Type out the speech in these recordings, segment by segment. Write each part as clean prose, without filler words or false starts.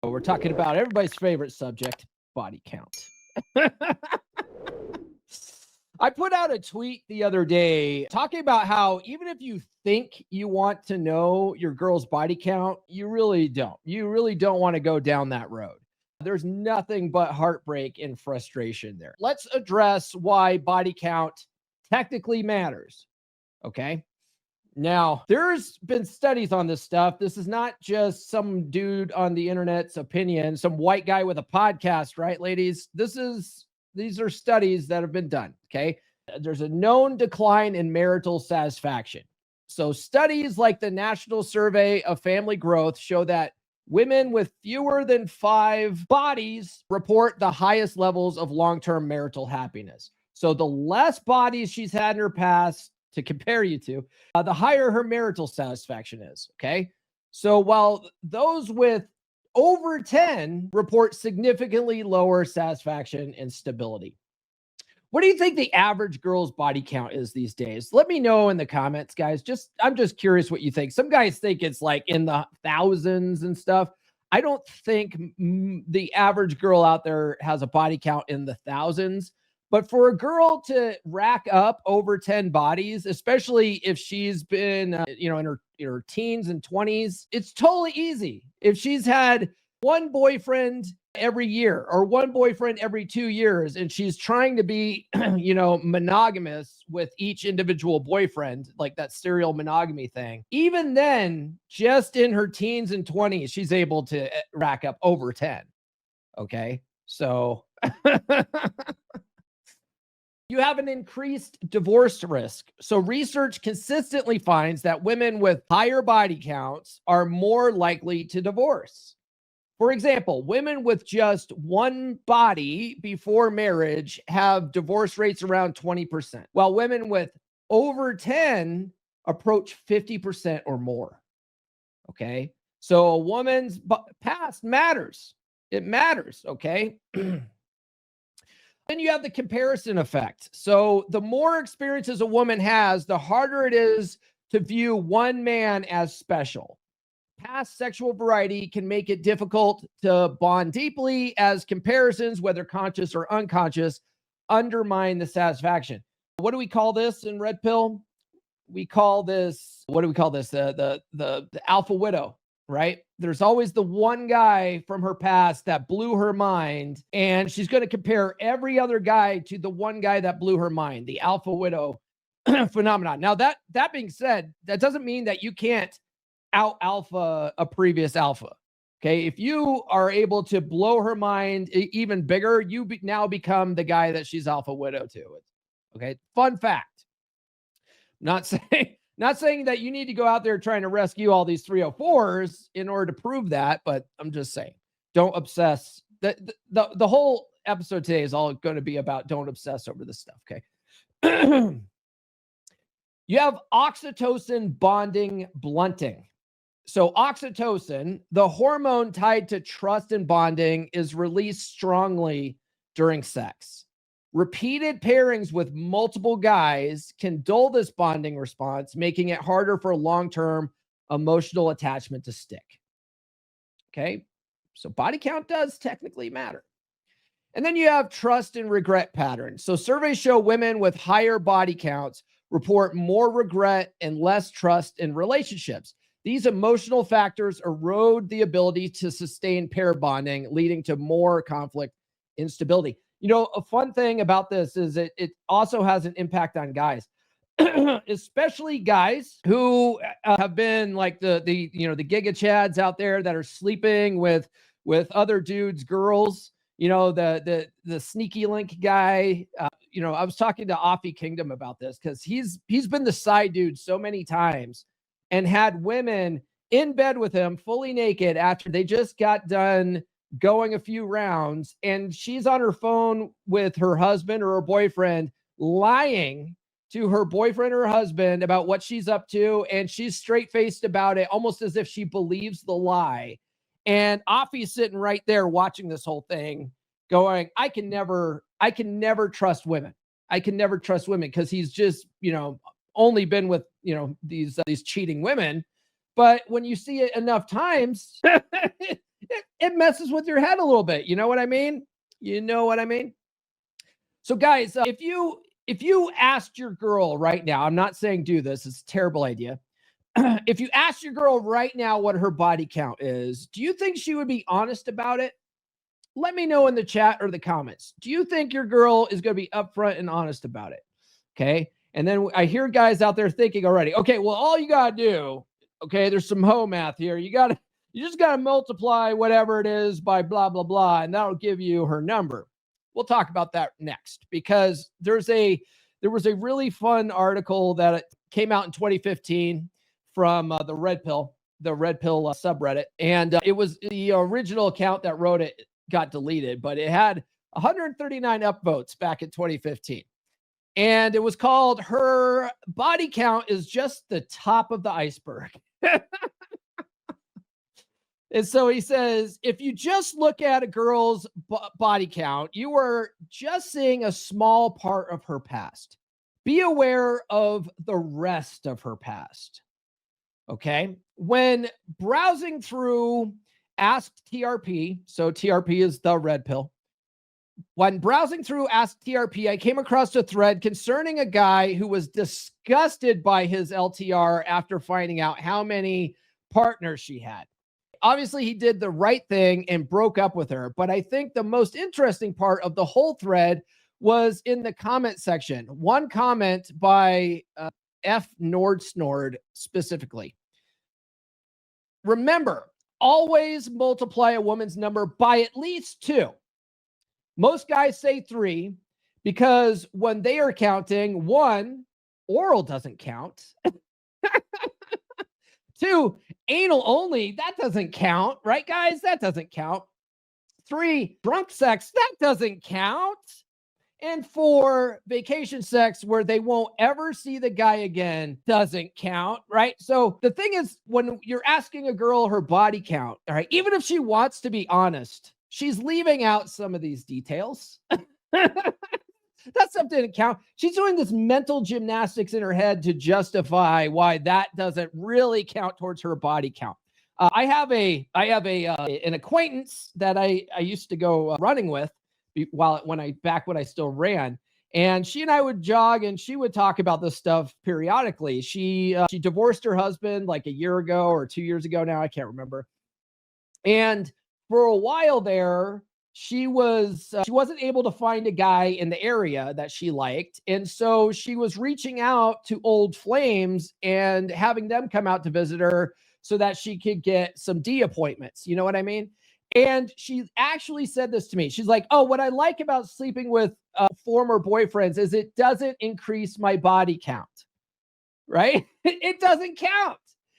We're talking about everybody's favorite subject, body count. I put out a tweet the other day talking about how even if you think you want to know your girl's body count, you really don't. You really don't want to go down that road. There's nothing but heartbreak and frustration there. Let's address why body count technically matters. Okay. Now, there's been studies on this stuff. This is not just some dude on the internet's opinion, some white guy with a podcast, right, ladies? These are studies that have been done, okay? There's a known decline in marital satisfaction. So studies like the National Survey of Family Growth show that women with fewer than 5 bodies report the highest levels of long-term marital happiness. So the less bodies she's had in her past, to compare you to, the higher her marital satisfaction is. Okay. So while those with over 10 report significantly lower satisfaction and stability. What do you think the average girl's body count is these days? Let me know in the comments, guys. I'm just curious what you think. Some guys think it's like in the thousands and stuff. I don't think the average girl out there has a body count in the thousands. But for a girl to rack up over 10 bodies, especially if she's been, in her teens and 20s, it's totally easy. If she's had one boyfriend every year or one boyfriend every 2 years, and she's trying to be, monogamous with each individual boyfriend, like that serial monogamy thing, even then, just in her teens and 20s, she's able to rack up over 10. Okay. So you have an increased divorce risk. So research consistently finds that women with higher body counts are more likely to divorce. For example, women with just one body before marriage have divorce rates around 20%, while women with over 10 approach 50% or more. Okay. So a woman's past matters. It matters. Okay. Then you have the comparison effect. So the more experiences a woman has, the harder it is to view one man as special. Past sexual variety can make it difficult to bond deeply, as comparisons, whether conscious or unconscious, undermine the satisfaction. What do we call this in Red Pill? We call this, what do we call this? The alpha widow. Right? There's always the one guy from her past that blew her mind, and she's going to compare every other guy to the one guy that blew her mind, the alpha widow phenomenon. Now, that being said, that doesn't mean that you can't out alpha a previous alpha. Okay. If you are able to blow her mind even bigger, you now become the guy that she's alpha widow to. Okay. Fun fact. Not saying that you need to go out there trying to rescue all these 304s in order to prove that, but I'm just saying, don't obsess. The whole episode today is all going to be about don't obsess over this stuff, okay? You have oxytocin bonding blunting. So oxytocin, the hormone tied to trust and bonding, is released strongly during sex. Repeated pairings with multiple guys can dull this bonding response, making it harder for long-term emotional attachment to stick. Okay, so body count does technically matter. And then you have trust and regret patterns. So surveys show women with higher body counts report more regret and less trust in relationships. These emotional factors erode the ability to sustain pair bonding, leading to more conflict, instability. A fun thing about this is it also has an impact on guys, especially guys who have been like the Giga Chads out there that are sleeping with other dudes, girls. The sneaky link guy. I was talking to Offie Kingdom about this because he's been the side dude so many times and had women in bed with him fully naked after they just got done going a few rounds, and she's on her phone with her husband or her boyfriend, lying to her boyfriend or her husband about what she's up to, and she's straight-faced about it, almost as if she believes the lie. And Offie's sitting right there watching this whole thing, going, I can never trust women. I can never trust women, because he's just, only been with, these cheating women. But when you see it enough times, it messes with your head a little bit. You know what I mean? You know what I mean? So guys, if you asked your girl right now, I'm not saying do this, it's a terrible idea. If you asked your girl right now what her body count is, do you think she would be honest about it? Let me know in the chat or the comments. Do you think your girl is going to be upfront and honest about it? Okay. And then I hear guys out there thinking already, okay, well, all you got to do, okay, there's some hoe math here. You just got to multiply whatever it is by blah, blah, blah, and that'll give you her number. We'll talk about that next, because there was a really fun article that came out in 2015 from the Red Pill subreddit. And it was the original account that wrote it got deleted, but it had 139 upvotes back in 2015. And it was called "Her Body Count is Just the Top of the Iceberg." And so he says, if you just look at a girl's body count, you are just seeing a small part of her past. Be aware of the rest of her past. Okay. When browsing through Ask TRP, so TRP is the Red Pill. When browsing through Ask TRP, I came across a thread concerning a guy who was disgusted by his LTR after finding out how many partners she had. Obviously, he did the right thing and broke up with her. But I think the most interesting part of the whole thread was in the comment section. One comment by F. Nordsnord specifically. Remember, always multiply a woman's number by at least 2. Most guys say 3 because when they are counting, 1, oral doesn't count. 2, anal only, that doesn't count, right, guys? That doesn't count. 3, drunk sex, that doesn't count. And 4, vacation sex where they won't ever see the guy again doesn't count, right? So the thing is, when you're asking a girl her body count, all right, even if she wants to be honest, she's leaving out some of these details. That stuff didn't count. She's doing this mental gymnastics in her head to justify why that doesn't really count towards her body count. I have an acquaintance that I used to go running with when I still ran, and she and I would jog, and she would talk about this stuff periodically. She divorced her husband like a year ago or 2 years ago now, I can't remember. And for a while there, she wasn't able to find a guy in the area that she liked. And so she was reaching out to old flames and having them come out to visit her so that she could get some D appointments. You know what I mean? And she actually said this to me. She's like, oh, what I like about sleeping with former boyfriends is it doesn't increase my body count, right? It doesn't count.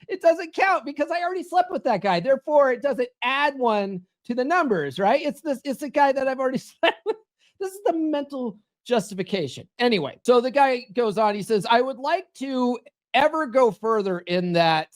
It doesn't count because I already slept with that guy. Therefore, it doesn't add one to the numbers, right? It's the guy that I've already slept with. This is the mental justification. Anyway, so the guy goes on. He says, I would like to ever go further in that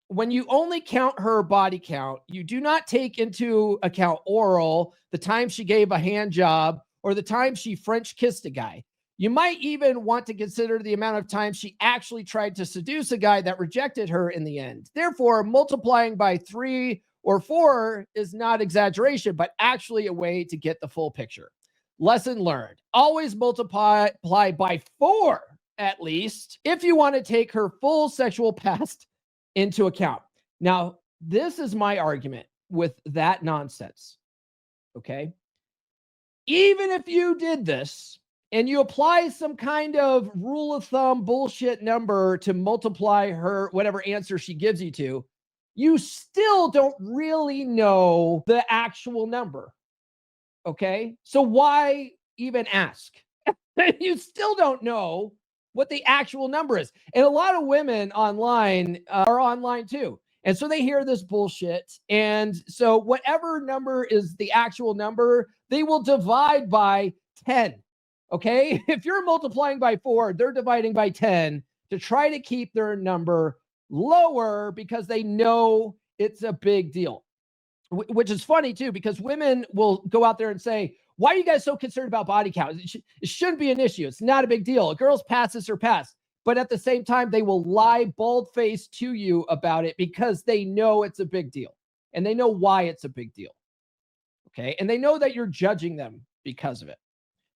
when you only count her body count, you do not take into account oral, the time she gave a hand job, or the time she French kissed a guy. You might even want to consider the amount of time she actually tried to seduce a guy that rejected her in the end. Therefore, multiplying by 3 or 4 is not exaggeration, but actually a way to get the full picture. Lesson learned. Always multiply by 4 at least if you want to take her full sexual past into account. Now, this is my argument with that nonsense. Okay? Even if you did this and you apply some kind of rule of thumb bullshit number to multiply her, whatever answer she gives you to, you still don't really know the actual number. Okay? So why even ask? You still don't know what the actual number is. And a lot of women online are online too. And so they hear this bullshit. And so whatever number is the actual number, they will divide by 10. Okay? If you're multiplying by 4, they're dividing by 10 to try to keep their number lower because they know it's a big deal. Which is funny too, because women will go out there and say, why are you guys so concerned about body count? It shouldn't be an issue. It's not a big deal. A girl's past is her past. But at the same time, they will lie bald-faced to you about it because they know it's a big deal. and they know why it's a big deal. Okay. And they know that you're judging them because of it.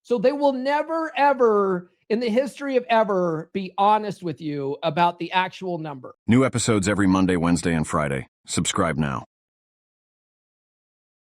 So they will never, ever in the history of ever be honest with you about the actual number. New episodes every Monday, Wednesday, and Friday. Subscribe now.